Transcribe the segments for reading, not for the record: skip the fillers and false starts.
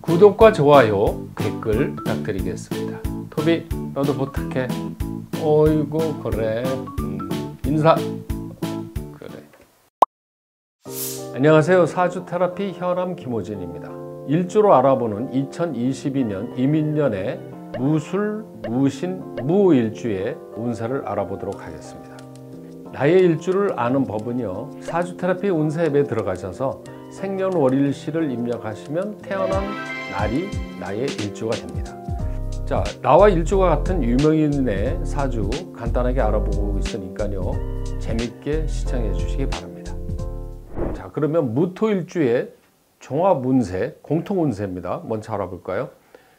구독과 좋아요, 댓글 부탁드리겠습니다. 토비, 너도 부탁해. 어이구, 그래. 인사. 그래. 안녕하세요. 사주 테라피 혈암 김호진입니다. 일주로 알아보는 2022년 이민년의 무술, 무신, 무일주의 운세를 알아보도록 하겠습니다. 나의 일주를 아는 법은요, 사주 테라피 운세 앱에 들어가셔서 생년월일시를 입력하시면 태어난 날이 나의 일주가 됩니다. 자, 나와 일주가 같은 유명인의 사주 간단하게 알아보고 있으니까요, 재밌게 시청해 주시기 바랍니다. 자, 그러면 무토일주의 종합운세, 공통운세입니다. 먼저 알아볼까요?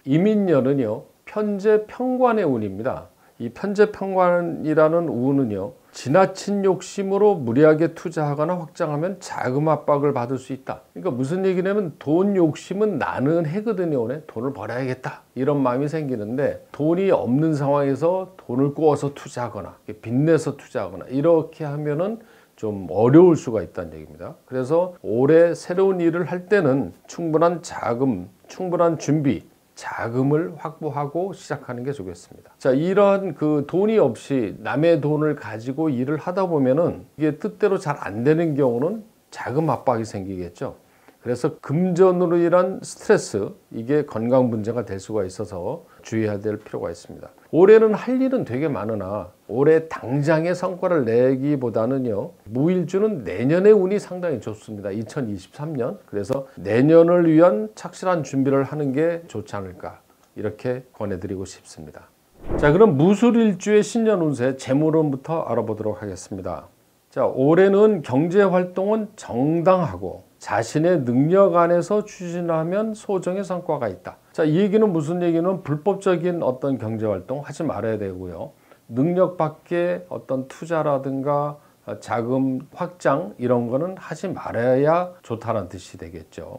이민년은요, 편재평관의 운입니다. 이 편재평관이라는 운은요, 지나친 욕심으로 무리하게 투자하거나 확장하면 자금 압박을 받을 수 있다. 그러니까 무슨 얘기냐면 돈 욕심은 나는 해거든요. 돈을 벌어야겠다 이런 마음이 생기는데, 돈이 없는 상황에서 돈을 꼬아서 투자하거나 빚내서 투자하거나 이렇게 하면은 좀 어려울 수가 있다는 얘기입니다. 그래서 올해 새로운 일을 할 때는 충분한 자금, 충분한 준비, 자금을 확보하고 시작하는 게 좋겠습니다. 자, 이러한 돈이 없이 남의 돈을 가지고 일을 하다 보면은 이게 뜻대로 잘 안 되는 경우는 자금 압박이 생기겠죠. 그래서 금전으로 인한 스트레스, 이게 건강 문제가 될 수가 있어서 주의해야 될 필요가 있습니다. 올해는 할 일은 되게 많으나 올해 당장의 성과를 내기보다는요, 무일주는 내년의 운이 상당히 좋습니다. 2023년. 그래서 내년을 위한 착실한 준비를 하는 게 좋지 않을까, 이렇게 권해드리고 싶습니다. 자, 그럼 무술일주의 신년 운세 재물운부터 알아보도록 하겠습니다. 자, 올해는 경제 활동은 정당하고 자신의 능력 안에서 추진하면 소정의 성과가 있다. 자, 이 얘기는 무슨 얘기는 불법적인 어떤 경제 활동 하지 말아야 되고요. 능력 밖에 어떤 투자라든가 자금 확장 이런 거는 하지 말아야 좋다는 뜻이 되겠죠.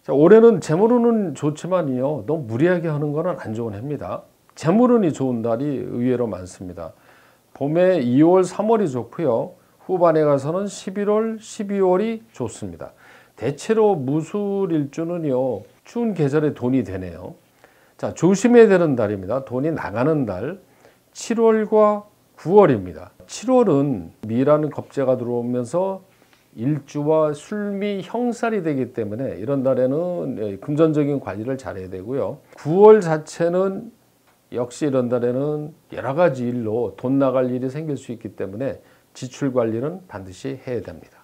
자, 올해는 재물운은 좋지만요, 너무 무리하게 하는 거는 안 좋은 해입니다. 재물운이 좋은 달이 의외로 많습니다. 봄에 2월, 3월이 좋고요. 후반에 가서는 11월, 12월이 좋습니다. 대체로 무술일주는요, 추운 계절에 돈이 되네요. 자, 조심해야 되는 달입니다. 돈이 나가는 달 7월과 9월입니다. 7월은 미라는 겁재가 들어오면서 일주와 술미 형살이 되기 때문에 이런 달에는 금전적인 관리를 잘해야 되고요. 9월 자체는 역시 이런 달에는 여러 가지 일로 돈 나갈 일이 생길 수 있기 때문에 지출 관리는 반드시 해야 됩니다.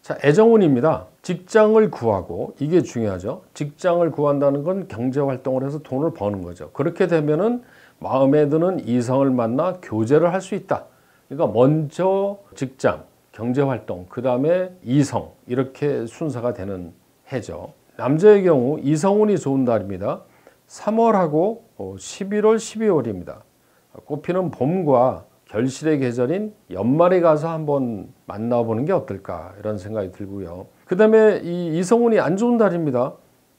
자, 애정운입니다. 직장을 구하고, 이게 중요하죠. 직장을 구한다는 건 경제 활동을 해서 돈을 버는 거죠. 그렇게 되면은 마음에 드는 이성을 만나 교제를 할 수 있다. 그러니까 먼저 직장, 경제 활동, 그 다음에 이성, 이렇게 순서가 되는 해죠. 남자의 경우 이성운이 좋은 달입니다. 3월하고 11월, 12월입니다. 꽃피는 봄과 결실의 계절인 연말에 가서 한번 만나보는 게 어떨까, 이런 생각이 들고요. 그 다음에 이 이성운이 안 좋은 달입니다.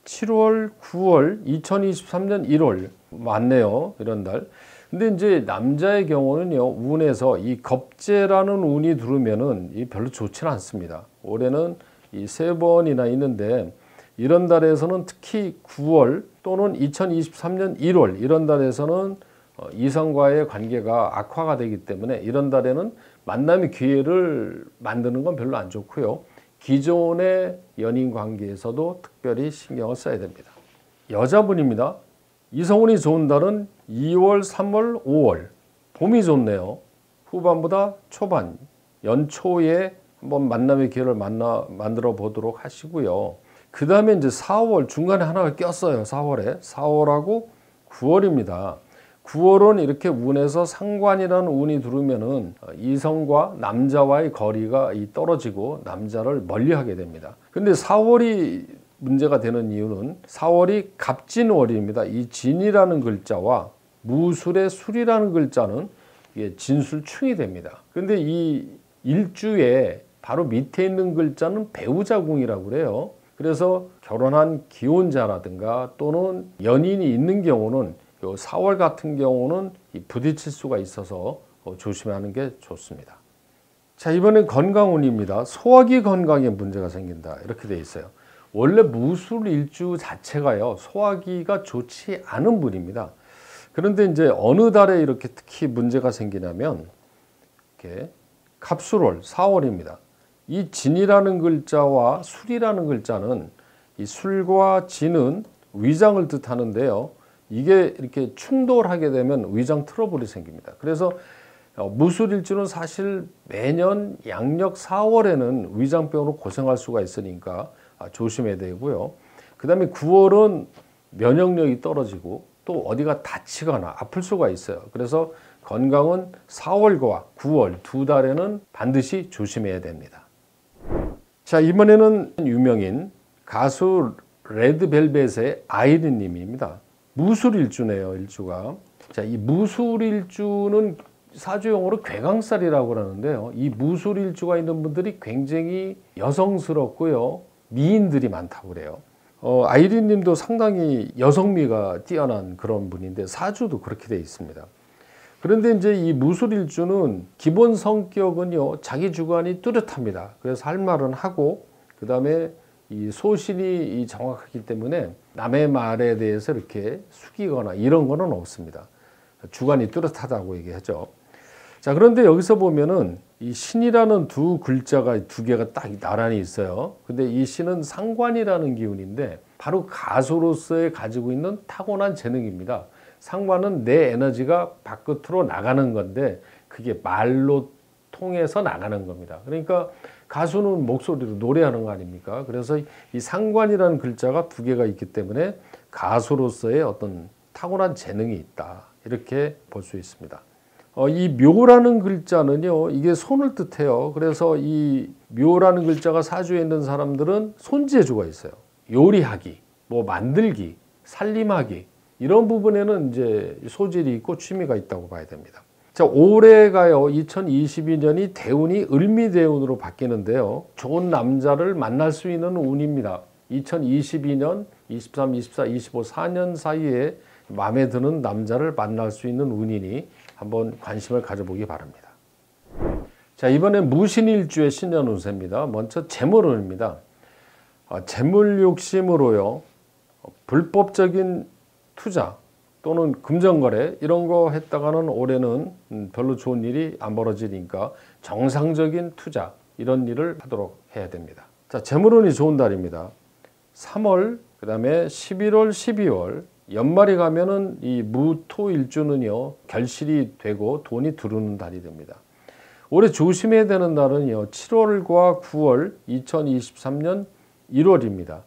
7월, 9월, 2023년 1월 맞네요, 이런 달. 근데 이제 남자의 경우는요, 운에서 이 겁재라는 운이 들어오면은 이 별로 좋지는 않습니다. 올해는 이 3번이나 있는데, 이런 달에서는 특히 9월 또는 2023년 1월 이런 달에서는 이성과의 관계가 악화가 되기 때문에 이런 달에는 만남의 기회를 만드는 건 별로 안 좋고요. 기존의 연인 관계에서도 특별히 신경을 써야 됩니다. 여자분입니다. 이성운이 좋은 달은 2월, 3월, 5월. 봄이 좋네요. 후반보다 초반, 연초에 한번 만남의 기회를 만들어 보도록 하시고요. 그 다음에 이제 4월, 중간에 하나가 꼈어요. 4월하고 9월입니다. 9월은 이렇게 운에서 상관이라는 운이 들어오면은 이성과 남자와의 거리가 떨어지고 남자를 멀리하게 됩니다. 근데 4월이 문제가 되는 이유는 4월이 갑진월입니다. 이 진이라는 글자와 무술의 술이라는 글자는 이게 진술충이 됩니다. 근데 이 일주에 바로 밑에 있는 글자는 배우자궁이라고 그래요. 그래서 결혼한 기혼자라든가 또는 연인이 있는 경우는 4월 같은 경우는 부딪힐 수가 있어서 조심하는 게 좋습니다. 자, 이번엔 건강운입니다. 소화기 건강에 문제가 생긴다, 이렇게 돼 있어요. 원래 무술일주 자체가요, 소화기가 좋지 않은 분입니다. 그런데 이제 어느 달에 이렇게 특히 문제가 생기냐면, 이렇게 갑술월 4월입니다. 이 진이라는 글자와 술이라는 글자는, 이 술과 진은 위장을 뜻하는데요. 이게 이렇게 충돌하게 되면 위장 트러블이 생깁니다. 그래서 무술일주는 사실 매년 양력 4월에는 위장병으로 고생할 수가 있으니까 조심해야 되고요. 그 다음에 9월은 면역력이 떨어지고 또 어디가 다치거나 아플 수가 있어요. 그래서 건강은 4월과 9월 두 달에는 반드시 조심해야 됩니다. 자, 이번에는 유명인 가수 레드벨벳의 아이린 님입니다. 무술일주네요, 일주가. 자, 이 무술일주는 사주용어로 괴강살이라고 그러는데요. 이 무술일주가 있는 분들이 굉장히 여성스럽고요, 미인들이 많다고 그래요. 아이린 님도 상당히 여성미가 뛰어난 그런 분인데 사주도 그렇게 되어 있습니다. 그런데 이제 이 무술일주는 기본 성격은요, 자기 주관이 뚜렷합니다. 그래서 할 말은 하고, 그 다음에 이 소신이 정확하기 때문에 남의 말에 대해서 이렇게 숙이거나 이런 거는 없습니다. 주관이 뚜렷하다고 얘기하죠. 자, 그런데 여기서 보면은 이 신이라는 두 글자가 두 개가 딱 나란히 있어요. 근데 이 신은 상관이라는 기운인데 바로 가수로서의 가지고 있는 타고난 재능입니다. 상관은 내 에너지가 바깥으로 나가는 건데 그게 말로 통해서 나가는 겁니다. 그러니까 가수는 목소리로 노래하는 거 아닙니까? 그래서 이 상관이라는 글자가 두 개가 있기 때문에 가수로서의 어떤 타고난 재능이 있다, 이렇게 볼 수 있습니다. 이 묘라는 글자는요, 이게 손을 뜻해요. 그래서 이 묘라는 글자가 사주에 있는 사람들은 손재주가 있어요. 요리하기, 뭐 만들기, 살림하기, 이런 부분에는 이제 소질이 있고 취미가 있다고 봐야 됩니다. 자, 올해가요, 2022년이 대운이 을미대운으로 바뀌는데요. 좋은 남자를 만날 수 있는 운입니다. 2022년, 23, 24, 25, 4년 사이에 마음에 드는 남자를 만날 수 있는 운이니 한번 관심을 가져보기 바랍니다. 자, 이번엔 무신일주의 신년 운세입니다. 먼저 재물운입니다. 재물 욕심으로요, 불법적인 투자 또는 금전거래 이런 거 했다가는 올해는 별로 좋은 일이 안 벌어지니까 정상적인 투자 이런 일을 하도록 해야 됩니다. 자, 재물운이 좋은 달입니다. 3월, 그 다음에 11월, 12월 연말이 가면은 이 무토일주는요, 결실이 되고 돈이 들어오는 달이 됩니다. 올해 조심해야 되는 달은요, 7월과 9월, 2023년 1월입니다.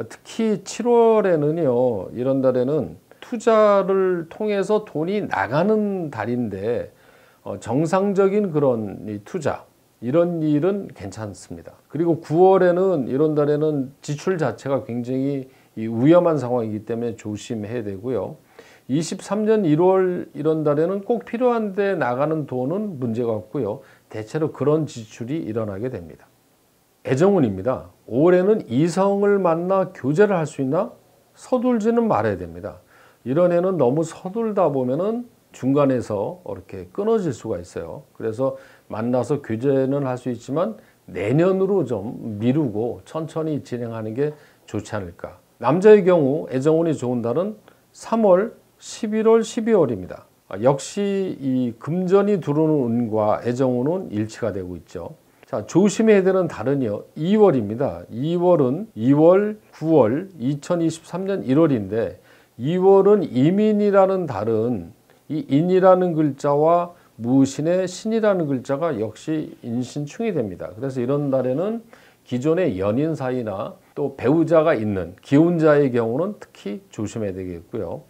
특히 7월에는요, 이런 달에는 투자를 통해서 돈이 나가는 달인데 정상적인 그런 이 투자 이런 일은 괜찮습니다. 그리고 9월에는 이런 달에는 지출 자체가 굉장히 위험한 상황이기 때문에 조심해야 되고요. 23년 1월 이런 달에는 꼭 필요한데 나가는 돈은 문제가 없고요. 대체로 그런 지출이 일어나게 됩니다. 애정운입니다. 올해는 이성을 만나 교제를 할 수 있나? 서둘지는 말아야 됩니다. 이런 해는 너무 서둘다 보면은 중간에서 이렇게 끊어질 수가 있어요. 그래서 만나서 교제는 할 수 있지만 내년으로 좀 미루고 천천히 진행하는 게 좋지 않을까. 남자의 경우 애정운이 좋은 달은 3월, 11월, 12월입니다. 역시 이 금전이 들어오는 운과 애정운은 일치가 되고 있죠. 자, 조심해야 되는 달은요, 2월입니다. 2월은 2월, 9월, 2023년 1월인데 2월은 이민이라는 달은 이 인이라는 글자와 무신의 신이라는 글자가 역시 인신충이 됩니다. 그래서 이런 달에는 기존의 연인 사이나 또 배우자가 있는 기혼자의 경우는 특히 조심해야 되겠고요.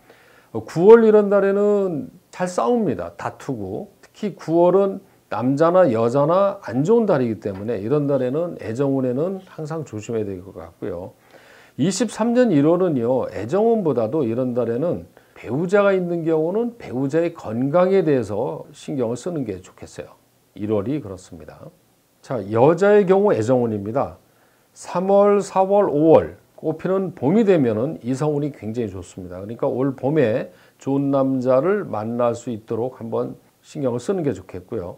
9월 이런 달에는 잘 싸웁니다. 다투고. 특히 9월은 남자나 여자나 안 좋은 달이기 때문에 이런 달에는 애정운에는 항상 조심해야 될 것 같고요. 23년 1월은요, 애정운보다도 이런 달에는 배우자가 있는 경우는 배우자의 건강에 대해서 신경을 쓰는 게 좋겠어요. 1월이 그렇습니다. 자, 여자의 경우 애정운입니다. 3월, 4월, 5월 꽃피는 봄이 되면은 이성운이 굉장히 좋습니다. 그러니까 올 봄에 좋은 남자를 만날 수 있도록 한번 신경을 쓰는 게 좋겠고요.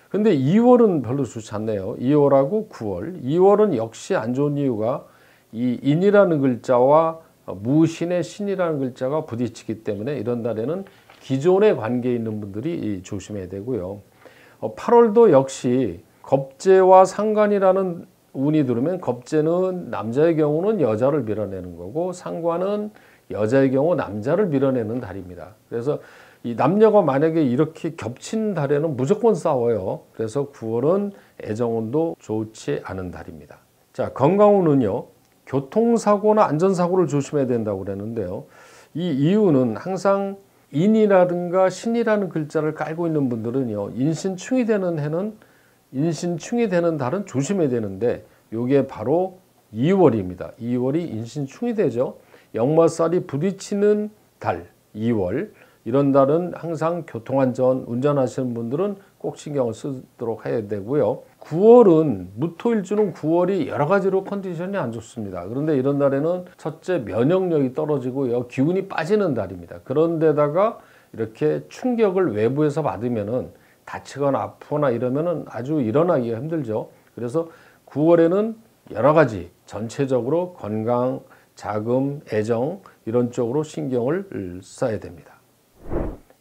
근데 2월은 별로 좋지 않네요. 2월하고 9월. 2월은 역시 안 좋은 이유가 이 인이라는 글자와 무신의 신이라는 글자가 부딪히기 때문에 이런 달에는 기존의 관계에 있는 분들이 조심해야 되고요. 8월도 역시 겁재와 상관이라는 운이 들으면 겁재는 남자의 경우는 여자를 밀어내는 거고 상관은 여자의 경우 남자를 밀어내는 달입니다. 그래서 이 남녀가 만약에 이렇게 겹친 달에는 무조건 싸워요. 그래서 9월은 애정운도 좋지 않은 달입니다. 자, 건강운은요. 교통사고나 안전사고를 조심해야 된다고 그랬는데요. 이 이유는 항상 인이라든가 신이라는 글자를 깔고 있는 분들은요. 인신충이 되는 해는 인신충이 되는 달은 조심해야 되는데 이게 바로 2월입니다. 2월이 인신충이 되죠. 역마살이 부딪히는 달 2월. 이런 달은 항상 교통안전 운전하시는 분들은 꼭 신경을 쓰도록 해야 되고요. 9월은 무토일주는 9월이 여러 가지로 컨디션이 안 좋습니다. 그런데 이런 달에는 첫째 면역력이 떨어지고요. 기운이 빠지는 달입니다. 그런데다가 이렇게 충격을 외부에서 받으면은 다치거나 아프거나 이러면은 아주 일어나기가 힘들죠. 그래서 9월에는 여러 가지 전체적으로 건강, 자금, 애정 이런 쪽으로 신경을 써야 됩니다.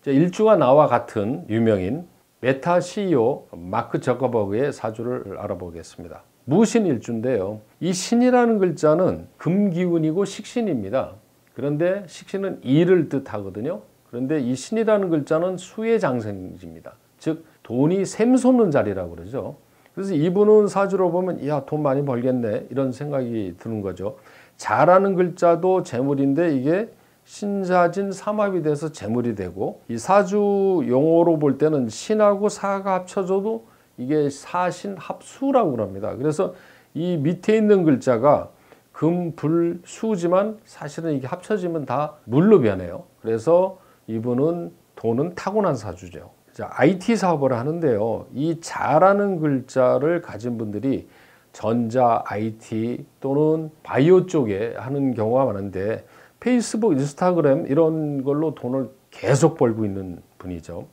일주가 나와 같은 유명인 메타 CEO 마크 저커버그의 사주를 알아보겠습니다. 무신 일주인데요. 이 신이라는 글자는 금기운이고 식신입니다. 그런데 식신은 일을 뜻하거든요. 그런데 이 신이라는 글자는 수의 장생지입니다. 즉 돈이 샘솟는 자리라고 그러죠. 그래서 이분은 사주로 보면 야, 돈 많이 벌겠네 이런 생각이 드는 거죠. 자라는 글자도 재물인데 이게 신사진 삼합이 돼서 재물이 되고 이 사주 용어로 볼 때는 신하고 사가 합쳐져도 이게 사신합수라고 합니다. 그래서 이 밑에 있는 글자가 금, 불, 수지만 사실은 이게 합쳐지면 다 물로 변해요. 그래서 이분은 돈은 타고난 사주죠. 자, IT 사업을 하는데요. 이 자라는 글자를 가진 분들이 전자, IT 또는 바이오 쪽에 하는 경우가 많은데 페이스북, 인스타그램 이런 걸로 돈을 계속 벌고 있는 분이죠.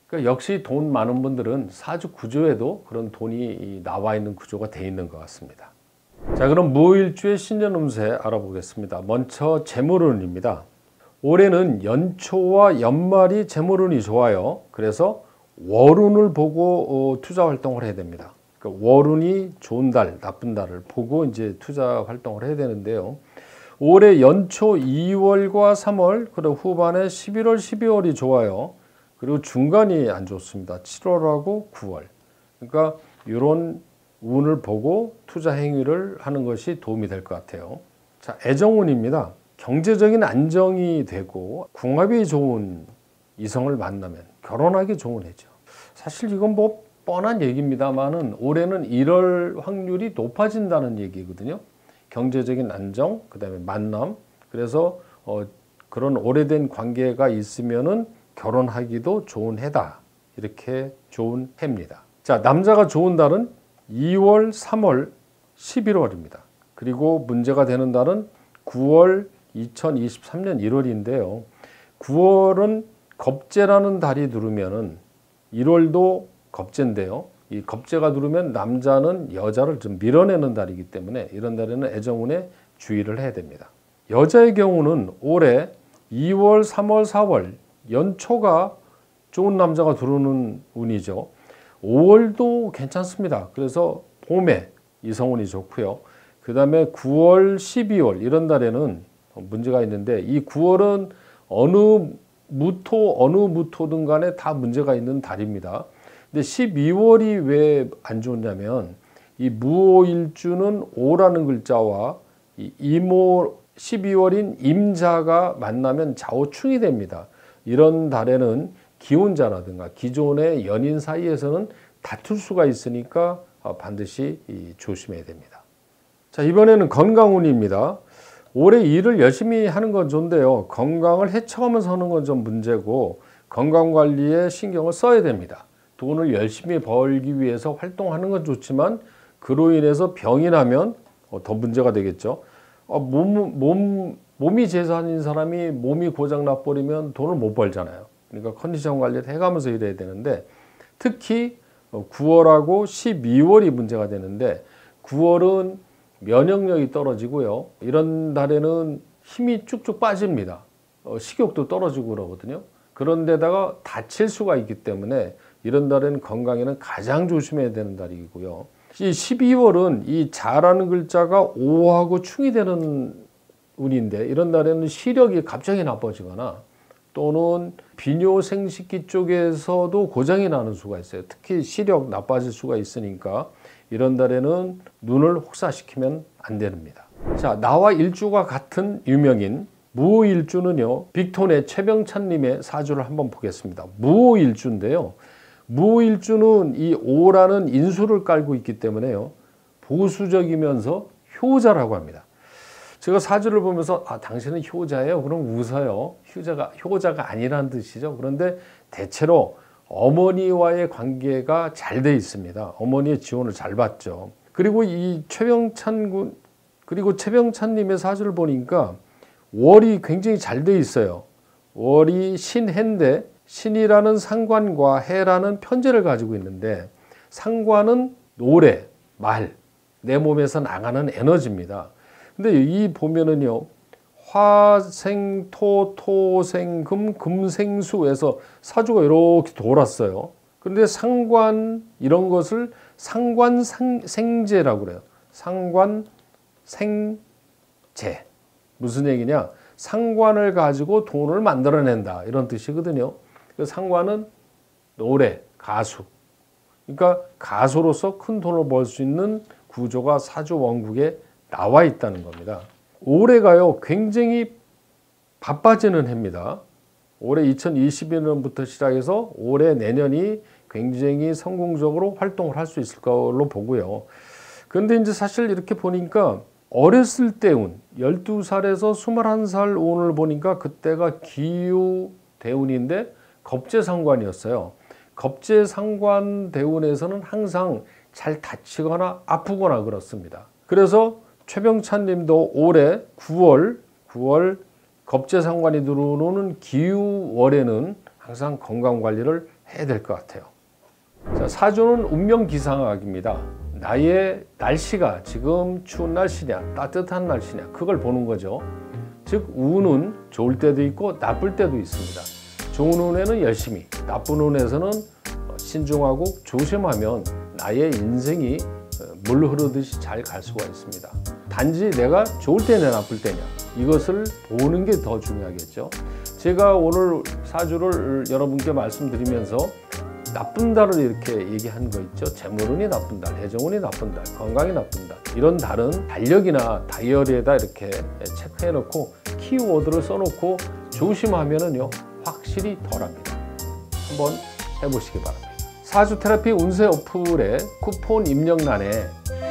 그러니까 역시 돈 많은 분들은 사주 구조에도 그런 돈이 나와 있는 구조가 돼 있는 것 같습니다. 자, 그럼 무일주의 신년 운세 알아보겠습니다. 먼저 재물운입니다. 올해는 연초와 연말이 재물운이 좋아요. 그래서 월운을 보고 투자 활동을 해야 됩니다. 그러니까 월운이 좋은 달, 나쁜 달을 보고 이제 투자 활동을 해야 되는데요. 올해 연초 2월과 3월, 그리고 후반에 11월, 12월이 좋아요. 그리고 중간이 안 좋습니다. 7월하고 9월. 그러니까 이런 운을 보고 투자 행위를 하는 것이 도움이 될 것 같아요. 자, 애정운입니다. 경제적인 안정이 되고 궁합이 좋은 이성을 만나면 결혼하기 좋은 해죠. 사실 이건 뭐 뻔한 얘기입니다만은 올해는 이럴 확률이 높아진다는 얘기거든요. 경제적인 안정, 그 다음에 만남. 그래서 그런 오래된 관계가 있으면은 결혼하기도 좋은 해다. 이렇게 좋은 해입니다. 자, 남자가 좋은 달은 2월, 3월, 11월입니다. 그리고 문제가 되는 달은 9월 2023년 1월인데요. 9월은 겁재라는 달이 들으면은 1월도 겁재인데요. 이 겁재가 들으면 남자는 여자를 좀 밀어내는 달이기 때문에 이런 달에는 애정운에 주의를 해야 됩니다. 여자의 경우는 올해 2월, 3월, 4월 연초가 좋은 남자가 들어오는 운이죠. 5월도 괜찮습니다. 그래서 봄에 이성운이 좋고요. 그 다음에 9월, 12월 이런 달에는 문제가 있는데 이 9월은 어느 무토든 간에 다 문제가 있는 달입니다. 근데 12월이 왜 안 좋냐면 이 무오일주는 오라는 글자와 이 이모 12월인 임자가 만나면 좌우충이 됩니다. 이런 달에는 기혼자라든가 기존의 연인 사이에서는 다툴 수가 있으니까 반드시 조심해야 됩니다. 자, 이번에는 건강운입니다. 올해 일을 열심히 하는 건 좋은데요. 건강을 해쳐가면서 하는 건 좀 문제고 건강관리에 신경을 써야 됩니다. 돈을 열심히 벌기 위해서 활동하는 건 좋지만 그로 인해서 병이 나면 더 문제가 되겠죠. 몸이 재산인 사람이 몸이 고장 나버리면 돈을 못 벌잖아요. 그러니까 컨디션 관리를 해가면서 일해야 되는데 특히 9월하고 12월이 문제가 되는데 9월은 면역력이 떨어지고요. 이런 달에는 힘이 쭉쭉 빠집니다. 식욕도 떨어지고 그러거든요. 그런데다가 다칠 수가 있기 때문에 이런 달에는 건강에는 가장 조심해야 되는 달이고요. 이 12월은 이 자라는 글자가 오하고 충이 되는 운인데 이런 달에는 시력이 갑자기 나빠지거나 또는 비뇨생식기 쪽에서도 고장이 나는 수가 있어요. 특히 시력 나빠질 수가 있으니까 이런 달에는 눈을 혹사시키면 안 됩니다. 자, 나와 일주가 같은 유명인 무오일주는요, 빅톤의 최병찬님의 사주를 한번 보겠습니다. 무오일주인데요. 무오일주는 이 오라는 인수를 깔고 있기 때문에요, 보수적이면서 효자라고 합니다. 제가 사주를 보면서 당신은 효자예요? 그럼 웃어요. 효자가 아니라는 뜻이죠. 그런데 대체로 어머니와의 관계가 잘 돼 있습니다. 어머니의 지원을 잘 받죠. 그리고 이 최병찬님의 사주를 보니까 월이 굉장히 잘 돼 있어요. 월이 신해인데 신이라는 상관과 해라는 편제를 가지고 있는데 상관은 노래, 말, 내 몸에서 나가는 에너지입니다. 근데 이 보면은요, 화생토, 토생금, 금생수에서 사주가 이렇게 돌았어요. 그런데 상관 이런 것을 상관생재라고 그래요. 상관생재. 무슨 얘기냐? 상관을 가지고 돈을 만들어낸다 이런 뜻이거든요. 상관은 노래, 가수. 그러니까 가수로서 큰 돈을 벌 수 있는 구조가 사주 원국에 나와 있다는 겁니다. 올해가요, 굉장히 바빠지는 해입니다. 올해 2022년부터 시작해서 올해 내년이 굉장히 성공적으로 활동을 할 수 있을 걸로 보고요. 그런데 이제 사실 이렇게 보니까 어렸을 때 운, 12살에서 21살 운을 보니까 그때가 기유 대운인데 겁재상관이었어요. 겁재상관 대운에서는 항상 잘 다치거나 아프거나 그렇습니다. 그래서 최병찬 님도 올해 9월 겁재상관이 들어오는 기유월에는 항상 건강관리를 해야 될 것 같아요. 자, 사주는 운명기상학입니다. 나의 날씨가 지금 추운 날씨냐 따뜻한 날씨냐 그걸 보는 거죠. 즉 운은 좋을 때도 있고 나쁠 때도 있습니다. 좋은 운에는 열심히, 나쁜 운에서는 신중하고 조심하면 나의 인생이 물 흐르듯이 잘 갈 수가 있습니다. 단지 내가 좋을 때냐 나쁠 때냐 이것을 보는 게 더 중요하겠죠. 제가 오늘 사주를 여러분께 말씀드리면서 나쁜 달을 이렇게 얘기한 거 있죠. 재물운이 나쁜 달, 해정운이 나쁜 달, 건강이 나쁜 달, 이런 달은 달력이나 다이어리에다 이렇게 체크해 놓고 키워드를 써놓고 조심하면은요 확실히 덜합니다. 한번 해보시기 바랍니다. 사주 테라피 운세 어플의 쿠폰 입력란에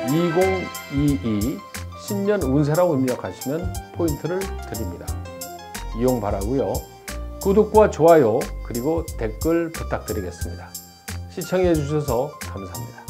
2022 신년 운세라고 입력하시면 포인트를 드립니다. 이용 바라고요. 구독과 좋아요 그리고 댓글 부탁드리겠습니다. 시청해 주셔서 감사합니다.